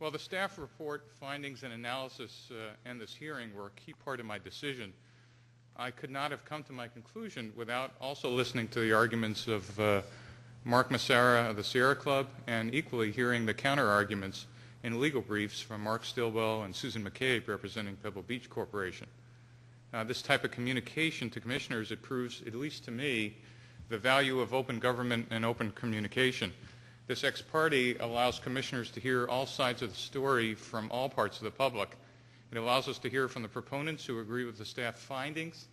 Well, the staff report, findings, and analysis and this hearing were a key part of my decision. I could not have come to my conclusion without also listening to the arguments of Mark Massara of the Sierra Club, and equally hearing the counter-arguments in legal briefs from Mark Stilwell and Susan McCabe representing Pebble Beach Corporation. This type of communication to commissioners, it proves, at least to me, the value of open government and open communication. This ex parte allows commissioners to hear all sides of the story from all parts of the public. It allows us to hear from the proponents who agree with the staff findings,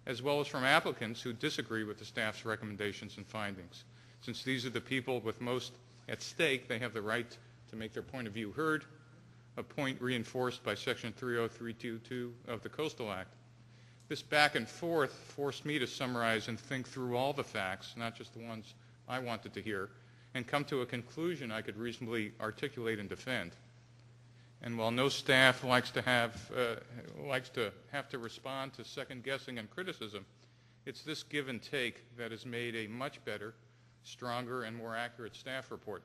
as well as from applicants who disagree with the staff's recommendations and findings. Since these are the people with most at stake, they have the right to make their point of view heard, a point reinforced by Section 30322 of the Coastal Act. This back and forth forced me to summarize and think through all the facts, not just the ones I wanted to hear, and come to a conclusion I could reasonably articulate and defend. And while no staff likes to have to respond to second guessing and criticism, it's this give and take that has made a much better, stronger, and more accurate staff report.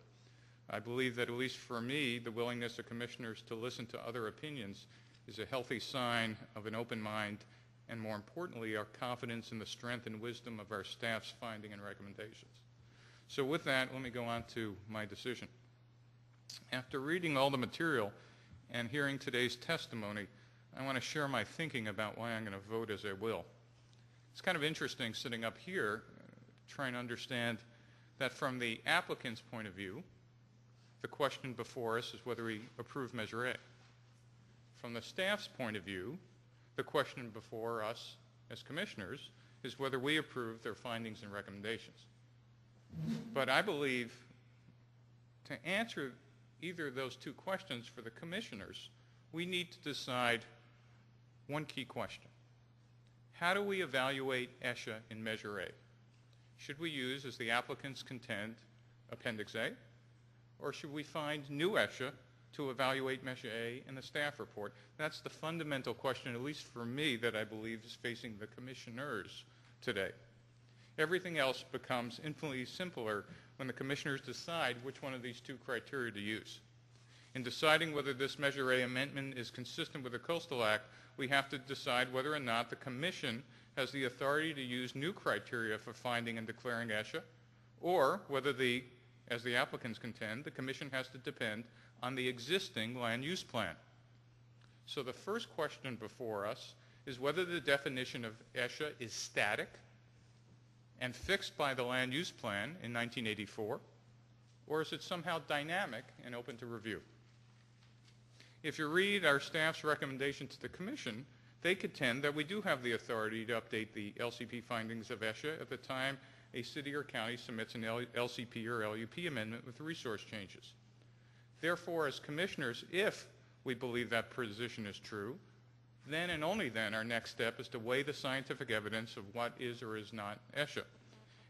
I believe that, at least for me, the willingness of commissioners to listen to other opinions is a healthy sign of an open mind, and more importantly, our confidence in the strength and wisdom of our staff's finding and recommendations. So with that, let me go on to my decision. After reading all the material and hearing today's testimony, I want to share my thinking about why I'm going to vote as I will. It's kind of interesting sitting up here trying to understand that from the applicant's point of view, the question before us is whether we approve Measure A. From the staff's point of view, the question before us as commissioners is whether we approve their findings and recommendations. But I believe to answer either of those two questions for the commissioners, we need to decide one key question. How do we evaluate ESHA in Measure A? Should we use, as the applicants contend, Appendix A? Or should we find new ESHA to evaluate Measure A in the staff report? That's the fundamental question, at least for me, that I believe is facing the commissioners today. Everything else becomes infinitely simpler when the commissioners decide which one of these two criteria to use. In deciding whether this Measure A amendment is consistent with the Coastal Act, we have to decide whether or not the Commission has the authority to use new criteria for finding and declaring ESHA, or whether as the applicants contend, the Commission has to depend on the existing land use plan. So the first question before us is whether the definition of ESHA is static and fixed by the land use plan in 1984, or is it somehow dynamic and open to review? If you read our staff's recommendation to the Commission, they contend that we do have the authority to update the LCP findings of ESHA at the time a city or county submits an LCP or LUP amendment with resource changes. Therefore, as commissioners, if we believe that position is true, then and only then our next step is to weigh the scientific evidence of what is or is not ESHA,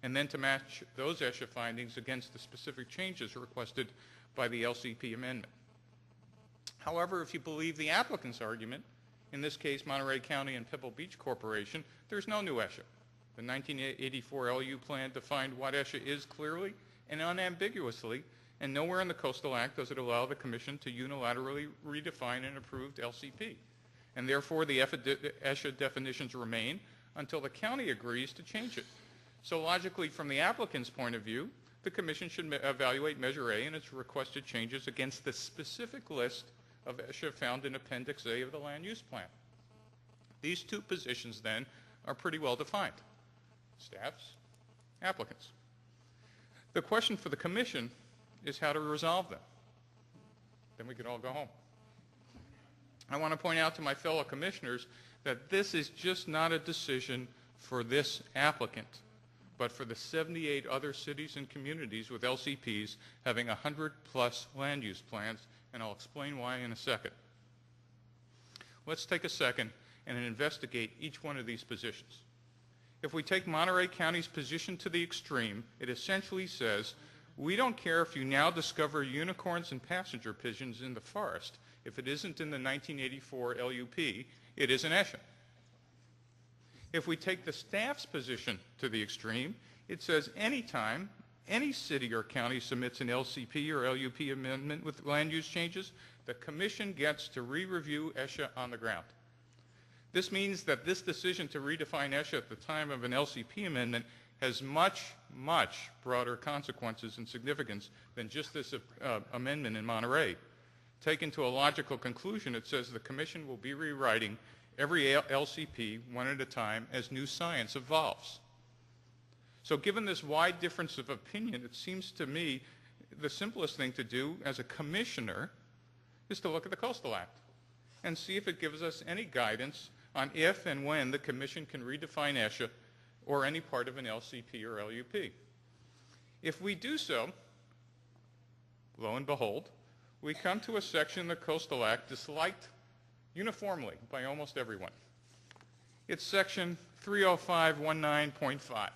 and then to match those ESHA findings against the specific changes requested by the LCP amendment. However, if you believe the applicant's argument, in this case Monterey County and Pebble Beach Corporation, there's no new ESHA. The 1984 LU plan defined what ESHA is clearly and unambiguously, and nowhere in the Coastal Act does it allow the Commission to unilaterally redefine an approved LCP. And therefore, the ESHA definitions remain until the county agrees to change it. So logically, from the applicant's point of view, the Commission should evaluate Measure A and its requested changes against the specific list of ESHA found in Appendix A of the Land Use Plan. These two positions, then, are pretty well defined. Staffs, applicants. The question for the Commission is how to resolve them. Then we can all go home. I want to point out to my fellow commissioners that this is just not a decision for this applicant, but for the 78 other cities and communities with LCPs having 100+ land use plans, and I'll explain why in a second. Let's take a second and investigate each one of these positions. If we take Monterey County's position to the extreme, it essentially says, we don't care if you now discover unicorns and passenger pigeons in the forest. If it isn't in the 1984 LUP, it is an ESHA. If we take the staff's position to the extreme, it says anytime any city or county submits an LCP or LUP amendment with land use changes, The Commission gets to re-review ESHA on the ground. This means that this decision to redefine ESHA at the time of an LCP amendment has much, much broader consequences and significance than just this amendment in Monterey. Taken to a logical conclusion, it says the Commission will be rewriting every LCP one at a time as new science evolves. So given this wide difference of opinion, it seems to me the simplest thing to do as a commissioner is to look at the Coastal Act and see if it gives us any guidance on if and when the Commission can redefine ESHA or any part of an LCP or LUP. If we do so, lo and behold, we come to a section in the Coastal Act disliked uniformly by almost everyone. It's section 30519.5.